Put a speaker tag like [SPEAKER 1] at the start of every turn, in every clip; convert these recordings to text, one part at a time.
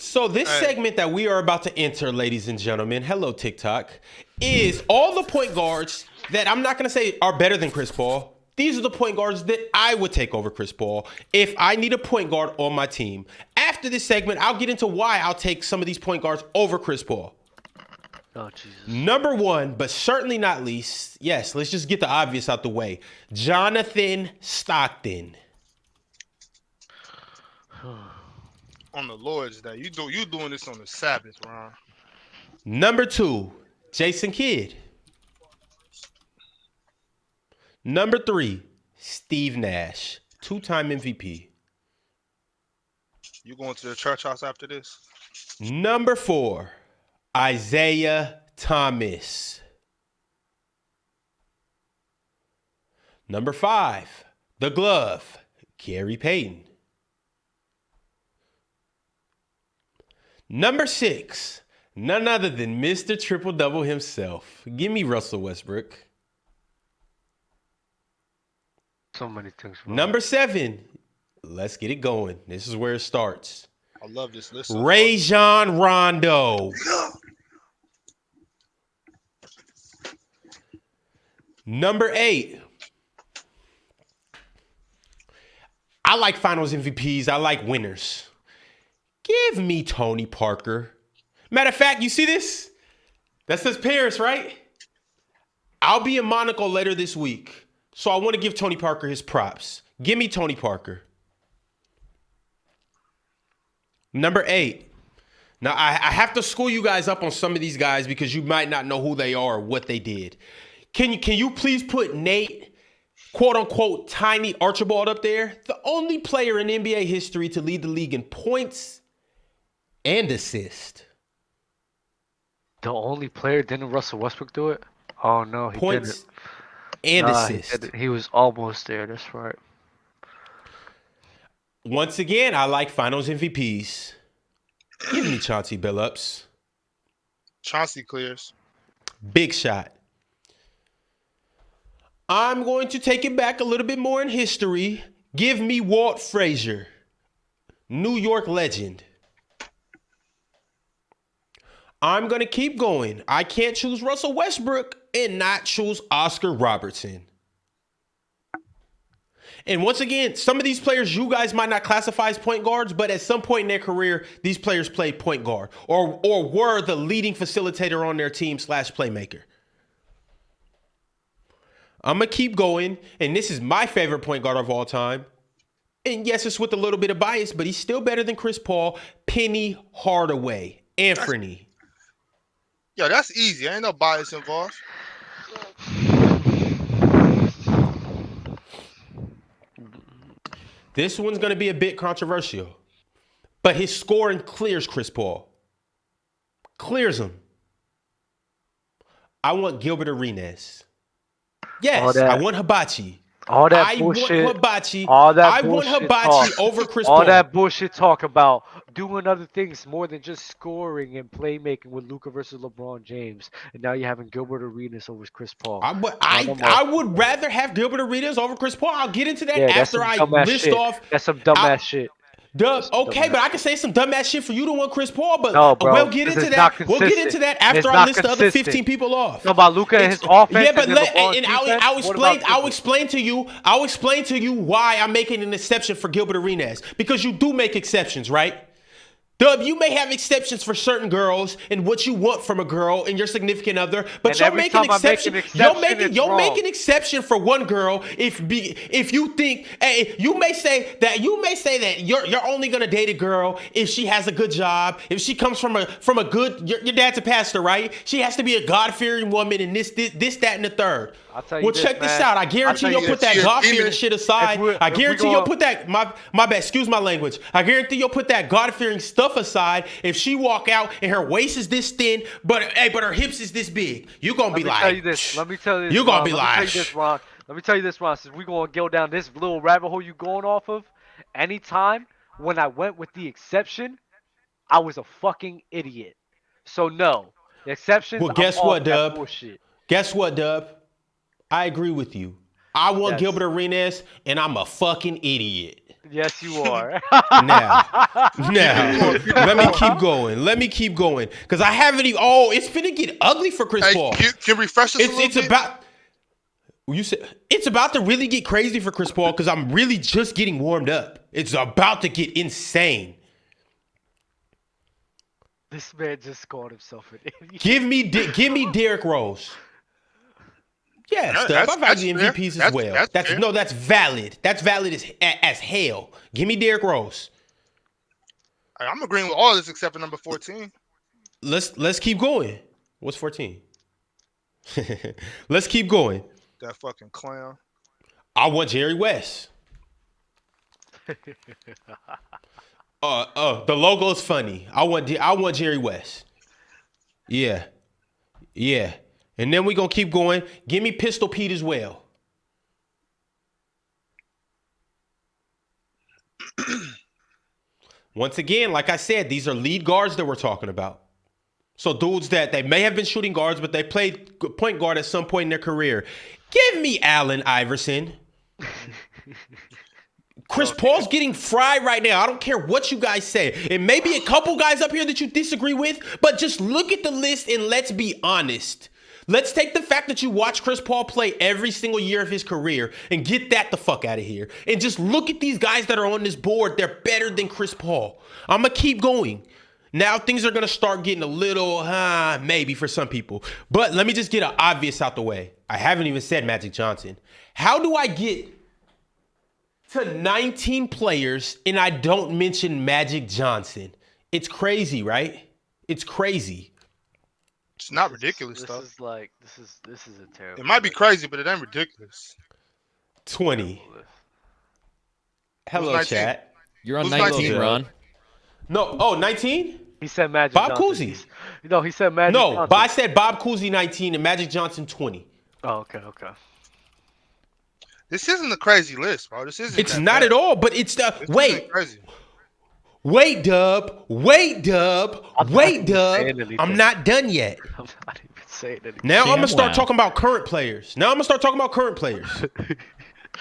[SPEAKER 1] So this
[SPEAKER 2] Hey,
[SPEAKER 1] segment that we are about to enter, ladies and gentlemen, hello TikTok, is all the point guards that I'm not going to say are better than Chris Paul. These are the point guards that I would take over Chris Paul if I need a point guard on my team. After this segment, I'll get into why I'll take some of these point guards over Chris Paul.
[SPEAKER 3] Oh, Jesus.
[SPEAKER 1] Number one, but certainly not least, yes, let's just get the obvious out the way. Jonathan Stockton.
[SPEAKER 2] on the Lord's Day, you doing this on the Sabbath, Ron?
[SPEAKER 1] Number two, Jason Kidd. Number three, Steve Nash, two-time MVP.
[SPEAKER 2] You going to the church house after this?
[SPEAKER 1] Number four, Isaiah Thomas. Number five, the glove, Gary Payton. Number six, none other than Mr. Triple-Double himself. Give me Russell Westbrook.
[SPEAKER 3] So many things wrong.
[SPEAKER 1] Number seven, let's get it going. This is where it starts.
[SPEAKER 2] I love this list. So
[SPEAKER 1] Rajon Rondo. Number eight, I like finals MVPs. I like winners. Give me Tony Parker. Matter of fact, you see this? That says Paris, right? I'll be in Monaco later this week, so I want to give Tony Parker his props. Give me Tony Parker. Number eight. Now, I have to school you guys up on some of these guys because you might not know who they are or what they did. Can you please put Nate, quote unquote, Tiny Archibald up there? The only player in NBA history to lead the league in points and assists.
[SPEAKER 3] The only player, didn't Russell Westbrook do it? Oh, no, he
[SPEAKER 1] Points
[SPEAKER 3] didn't.
[SPEAKER 1] and
[SPEAKER 3] Nah, he
[SPEAKER 1] assists.
[SPEAKER 3] didn't. He was almost there. That's right.
[SPEAKER 1] Once again, I like finals MVPs. Give me Chauncey Billups.
[SPEAKER 2] Chauncey clears.
[SPEAKER 1] Big shot. I'm going to take it back a little bit more in history. Give me Walt Frazier, New York legend. I'm going to keep going. I can't choose Russell Westbrook and not choose Oscar Robertson. And once again, some of these players you guys might not classify as point guards, but at some point in their career, these players played point guard or were the leading facilitator on their team / playmaker. I'm going to keep going, and this is my favorite point guard of all time. And yes, it's with a little bit of bias, but he's still better than Chris Paul. Penny Hardaway. Anthony.
[SPEAKER 2] Yo, that's easy. Ain't no bias involved.
[SPEAKER 1] This one's going to be a bit controversial, but his scoring clears Chris Paul. Clears him. I want Gilbert Arenas. Yes, I want Hibachi.
[SPEAKER 3] All that bullshit.
[SPEAKER 1] Want Hibachi.
[SPEAKER 3] All that
[SPEAKER 1] I want
[SPEAKER 3] bullshit
[SPEAKER 1] Hibachi
[SPEAKER 3] talk.
[SPEAKER 1] over Chris
[SPEAKER 3] All
[SPEAKER 1] Paul.
[SPEAKER 3] that bullshit talk about doing other things more than just scoring and playmaking with Luka versus LeBron James, and now you're having Gilbert Arenas over Chris Paul.
[SPEAKER 1] I would rather have Gilbert Arenas over Chris Paul. I'll get into that
[SPEAKER 3] Yeah,
[SPEAKER 1] after I list
[SPEAKER 3] shit.
[SPEAKER 1] off.
[SPEAKER 3] That's some dumbass shit.
[SPEAKER 1] Okay, but I can say some dumbass shit for you to want Chris Paul, but
[SPEAKER 3] No, bro,
[SPEAKER 1] we'll get into that. We'll get into that after I list the other 15 people off.
[SPEAKER 3] No, about Luka and his offense.
[SPEAKER 1] Yeah, but
[SPEAKER 3] I'll
[SPEAKER 1] explain to you why I'm making an exception for Gilbert Arenas, because you do make exceptions, right? Dub, you may have exceptions for certain girls and what you want from a girl and your significant other, but you'll make an exception. You'll make an exception for one girl if you think you may say that you're only gonna date a girl if she has a good job, if she comes from a good your dad's a pastor, right? She has to be a God-fearing woman and this that and the third.
[SPEAKER 3] I'll tell you
[SPEAKER 1] Well, check this out. I guarantee you'll put that God-fearing shit aside. I guarantee you'll put that my bad. Excuse my language. I guarantee you'll put that God-fearing stuff aside if she walk out and her waist is this thin, but her hips is this big. You gonna be like,
[SPEAKER 3] let me tell you this. Let me tell you this.
[SPEAKER 1] You gonna be like,
[SPEAKER 3] Let me tell you this, Ron. Since we're gonna go down this little rabbit hole you going off of, anytime when I went with the exception, I was a fucking idiot. So no, the exceptions.
[SPEAKER 1] Well, guess what, Dub?
[SPEAKER 3] Bullshit.
[SPEAKER 1] Guess what, Dub? I agree with you. I want Gilbert Arenas, and I'm a fucking idiot.
[SPEAKER 3] Yes, you are.
[SPEAKER 1] Now, let me keep going. Let me keep going. Because I haven't even. Oh, it's finna get ugly for Chris
[SPEAKER 2] Hey,
[SPEAKER 1] Paul.
[SPEAKER 2] can refresh us a little
[SPEAKER 1] It's
[SPEAKER 2] bit?
[SPEAKER 1] about. You said it's about to really get crazy for Chris Paul because I'm really just getting warmed up. It's about to get insane.
[SPEAKER 3] This man just called himself an idiot.
[SPEAKER 1] Give me Derrick Rose. Yeah, Stub. I value
[SPEAKER 2] fair.
[SPEAKER 1] MVPs as well.
[SPEAKER 2] That's fair.
[SPEAKER 1] That's valid. That's valid as hell. Give me Derrick Rose.
[SPEAKER 2] I'm agreeing with all of this except for number 14.
[SPEAKER 1] Let's keep going. What's 14? Let's keep going.
[SPEAKER 2] That fucking clown.
[SPEAKER 1] I want Jerry West. The logo is funny. I want Jerry West. Yeah. And then we gonna keep going. Give me Pistol Pete as well. Once again, like I said, these are lead guards that we're talking about. So dudes that they may have been shooting guards, but they played point guard at some point in their career. Give me Allen Iverson. Chris Paul's getting fried right now. I don't care what you guys say. It may be a couple guys up here that you disagree with, but just look at the list and let's be honest. Let's take the fact that you watch Chris Paul play every single year of his career and get that the fuck out of here. And just look at these guys that are on this board. They're better than Chris Paul. I'm going to keep going. Now things are going to start getting a little, maybe for some people. But let me just get an obvious out the way. I haven't even said Magic Johnson. How do I get to 19 players and I don't mention Magic Johnson? It's crazy, right? It's crazy.
[SPEAKER 2] It's not ridiculous
[SPEAKER 3] This
[SPEAKER 2] stuff.
[SPEAKER 3] is like this is a terrible.
[SPEAKER 2] It might be crazy, but it ain't ridiculous.
[SPEAKER 1] 20. Hello,
[SPEAKER 2] 19?
[SPEAKER 1] chat.
[SPEAKER 4] You're on
[SPEAKER 2] Who's
[SPEAKER 4] 19,
[SPEAKER 2] 19?
[SPEAKER 4] Ron.
[SPEAKER 1] No, oh, 19?
[SPEAKER 3] He said Magic
[SPEAKER 1] Bob
[SPEAKER 3] Johnson.
[SPEAKER 1] Cousy.
[SPEAKER 3] No, he said Magic
[SPEAKER 1] No,
[SPEAKER 3] Johnson.
[SPEAKER 1] but I said Bob Cousy 19 and Magic Johnson 20.
[SPEAKER 3] Oh, okay.
[SPEAKER 2] This isn't a crazy list, bro. This isn't.
[SPEAKER 1] It's
[SPEAKER 2] that
[SPEAKER 1] not
[SPEAKER 2] bad.
[SPEAKER 1] at all, but it's the
[SPEAKER 2] This
[SPEAKER 1] wait.
[SPEAKER 2] isn't crazy.
[SPEAKER 1] Wait, Dub.
[SPEAKER 3] saying anything.
[SPEAKER 1] I'm not done yet.
[SPEAKER 3] I'm not even saying anything.
[SPEAKER 1] Now I'm gonna start
[SPEAKER 4] Wow.
[SPEAKER 1] talking about current players.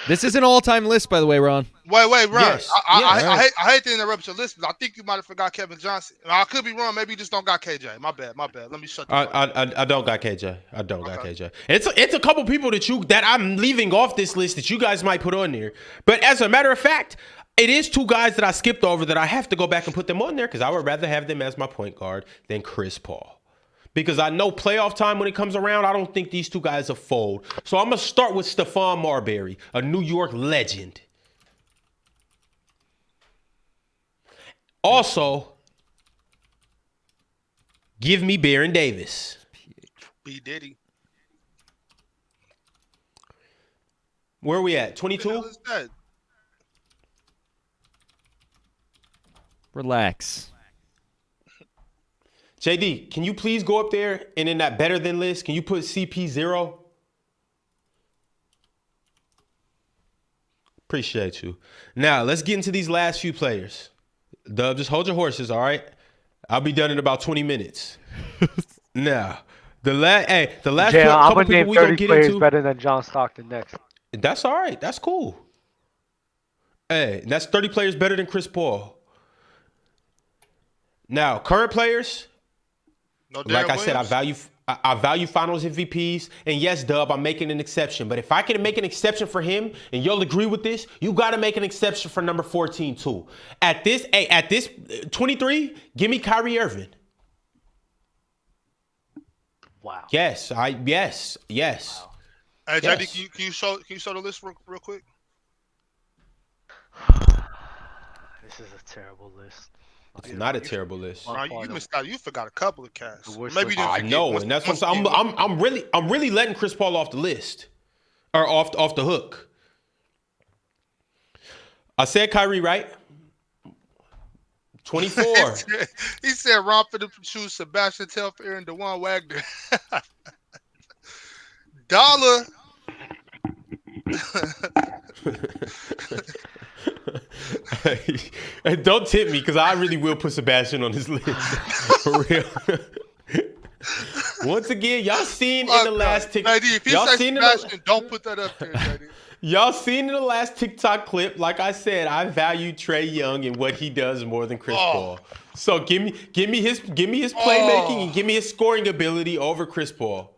[SPEAKER 4] This is an all-time list, by the way, Ron.
[SPEAKER 2] Wait, Ron.
[SPEAKER 1] Yes.
[SPEAKER 2] I hate to interrupt your list, but I think you might have forgot Kevin Johnson. I could be wrong. Maybe you just don't got KJ. My bad. Let me shut the fuck up.
[SPEAKER 1] I don't got KJ. I don't got KJ. It's a couple people that I'm leaving off this list that you guys might put on there. But as a matter of fact, it is two guys that I skipped over that I have to go back and put them on there because I would rather have them as my point guard than Chris Paul. Because I know playoff time when it comes around, I don't think these two guys will fold. So I'm going to start with Stephon Marbury, a New York legend. Also, give me Baron Davis.
[SPEAKER 2] B Diddy.
[SPEAKER 1] Where are we at?
[SPEAKER 2] What the
[SPEAKER 1] 22?
[SPEAKER 2] hell is that?
[SPEAKER 4] Relax.
[SPEAKER 1] JD, can you please go up there and in that better than list, can you put CP0? Appreciate you. Now, let's get into these last few players. Dub, just hold your horses, all right? I'll be done in about 20 minutes. Now, the last
[SPEAKER 3] Yeah, I'm
[SPEAKER 1] couple
[SPEAKER 3] gonna name
[SPEAKER 1] people we gonna
[SPEAKER 3] 30
[SPEAKER 1] get
[SPEAKER 3] players
[SPEAKER 1] into.
[SPEAKER 3] better than John Stockton next.
[SPEAKER 1] That's all right. That's cool. Hey, that's 30 players better than Chris Paul. Now, current players,
[SPEAKER 2] No
[SPEAKER 1] like
[SPEAKER 2] Darren
[SPEAKER 1] I said, I
[SPEAKER 2] Williams?
[SPEAKER 1] value finals MVPs. And yes, Dub, I'm making an exception. But if I can make an exception for him, and you'll agree with this, you got to make an exception for number 14 too. At this 23, give me Kyrie Irving.
[SPEAKER 3] Wow.
[SPEAKER 1] Yes. Yes.
[SPEAKER 3] Wow.
[SPEAKER 2] Hey,
[SPEAKER 1] Yes.
[SPEAKER 2] JD, can you show the list real quick?
[SPEAKER 3] This is a terrible list.
[SPEAKER 1] It's not a terrible list.
[SPEAKER 2] Ron, you missed out. You forgot a couple of cats.
[SPEAKER 3] The worst
[SPEAKER 2] Maybe you didn't
[SPEAKER 1] I
[SPEAKER 2] forget.
[SPEAKER 1] know,
[SPEAKER 2] Once-
[SPEAKER 1] and that's what
[SPEAKER 2] once
[SPEAKER 1] I'm
[SPEAKER 2] again,
[SPEAKER 1] I'm really letting Chris Paul off the list. Or off the hook. I said Kyrie, right? 24.
[SPEAKER 2] he said Ron for the choose Sebastian Telfair and DeJuan Wagner. Dollar.
[SPEAKER 1] Hey, don't tip me because I really will put Sebastian on this list. For real. Once again, y'all seen in the last ticket.
[SPEAKER 2] JD, if he
[SPEAKER 1] Y'all
[SPEAKER 2] says
[SPEAKER 1] seen
[SPEAKER 2] Sebastian, don't put that up there, JD.
[SPEAKER 1] Y'all seen in the last TikTok clip, like I said, I value Trae Young and what he does more than Chris Paul. So give me his playmaking and give me his scoring ability over Chris Paul.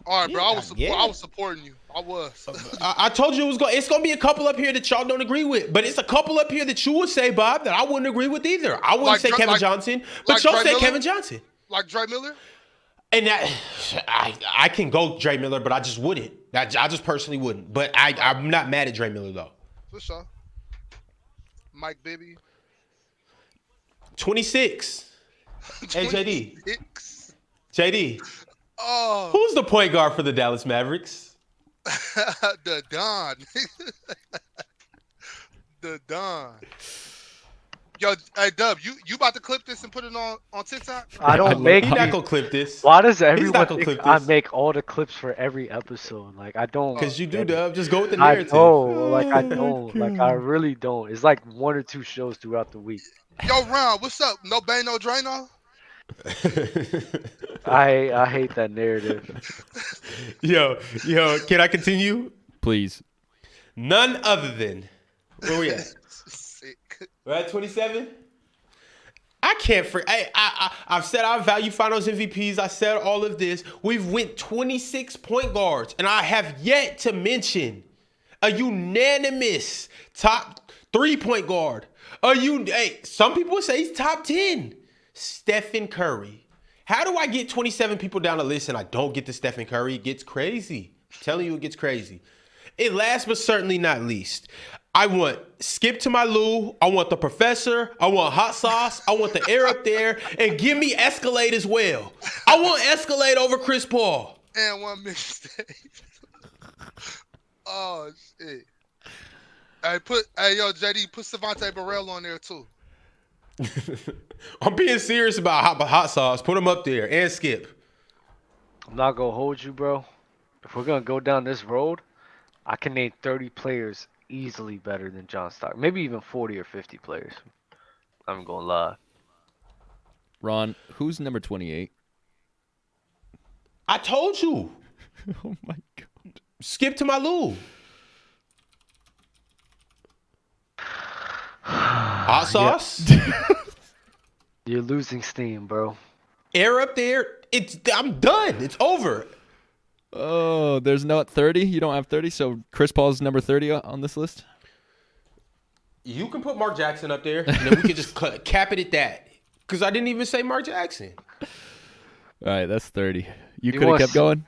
[SPEAKER 2] All right, bro. I
[SPEAKER 1] Yeah.
[SPEAKER 2] was supporting you. I was.
[SPEAKER 1] I told you it's gonna be a couple up here that y'all don't agree with, but it's a couple up here that you would say, Bob, that I wouldn't agree with either. I wouldn't say Kevin Johnson, but y'all say Kevin Johnson.
[SPEAKER 2] Like Dre Miller?
[SPEAKER 1] And that I can go Dre Miller, but I just wouldn't. I just personally wouldn't. But I'm not mad at Dre Miller though.
[SPEAKER 2] For sure. Mike Bibby.
[SPEAKER 1] 26. Hey JD.
[SPEAKER 2] 26.
[SPEAKER 1] JD.
[SPEAKER 2] Oh.
[SPEAKER 1] Who's the point guard for the Dallas Mavericks?
[SPEAKER 2] The Don. The Don. Yo, hey Dub, you about to clip this and put it on TikTok?
[SPEAKER 3] I don't make.
[SPEAKER 1] He's not gonna clip this.
[SPEAKER 3] Why does
[SPEAKER 1] not
[SPEAKER 3] everyone
[SPEAKER 1] gonna
[SPEAKER 3] think
[SPEAKER 1] clip
[SPEAKER 3] I
[SPEAKER 1] this.
[SPEAKER 3] make all the clips for every episode? Like I don't.
[SPEAKER 1] Because you do,
[SPEAKER 3] get it.
[SPEAKER 1] Dub. Just go with the
[SPEAKER 3] I
[SPEAKER 1] narrative.
[SPEAKER 3] know, like I don't, like I really don't. It's like 1 or 2 shows throughout the week.
[SPEAKER 2] Yo, Ron, what's up? No Bane, no Drano?
[SPEAKER 3] I hate that narrative.
[SPEAKER 1] Yo, can I continue?
[SPEAKER 4] Please.
[SPEAKER 1] None other than where we at?
[SPEAKER 2] Sick.
[SPEAKER 1] We're at 27. I can't I've said I value finals MVPs. I said all of this. We've went 26 point guards, and I have yet to mention a unanimous top 3-point guard. Some people would say he's top 10. Stephen Curry. How do I get 27 people down the list and I don't get to Stephen Curry? It gets crazy. I'm telling you, it gets crazy. And last but certainly not least, I want Skip to my Lou. I want the Professor. I want Hot Sauce. I want the Air Up There. And give me Escalade as well. I want Escalade over Chris Paul.
[SPEAKER 2] And one mixtape. Oh, shit. Hey, yo, JD, put Savante Burrell on there, too.
[SPEAKER 1] I'm being serious about Hot Sauce. Put him up there. And Skip.
[SPEAKER 3] I'm not gonna hold you, bro. If we're gonna go down this road, I can name 30 players easily better than John Stockton. Maybe even 40 or 50 players. I'm gonna lie.
[SPEAKER 4] Ron, who's number 28?
[SPEAKER 1] I told you.
[SPEAKER 4] Oh my god.
[SPEAKER 1] Skip to my Lou. Hot Sauce.
[SPEAKER 3] You're losing steam, bro.
[SPEAKER 1] Air Up There. I'm done. It's over.
[SPEAKER 4] Oh, there's no 30? You don't have 30? So Chris Paul's number 30 on this list?
[SPEAKER 1] You can put Mark Jackson up there, and then we can just cap it at that. Because I didn't even say Mark Jackson.
[SPEAKER 4] All right, that's 30. You could have kept going?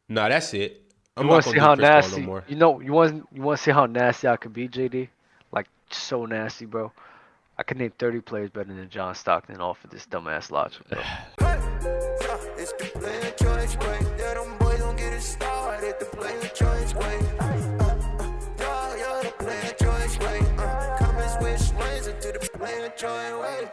[SPEAKER 1] Nah, that's it. I'm
[SPEAKER 3] You
[SPEAKER 1] not
[SPEAKER 3] want to
[SPEAKER 1] gonna
[SPEAKER 3] see
[SPEAKER 1] do
[SPEAKER 3] how
[SPEAKER 1] Chris Paul
[SPEAKER 3] nasty?
[SPEAKER 1] no more.
[SPEAKER 3] You want to see how nasty I could be, JD? Like so nasty, bro. I could name 30 players better than John Stockton off of this dumbass logic, bro.
[SPEAKER 5] It's the player choice way. Yeah, them boys don't get it started. The player choice way. Yeah, the player choice way. Come and switch lanes into the player choice way.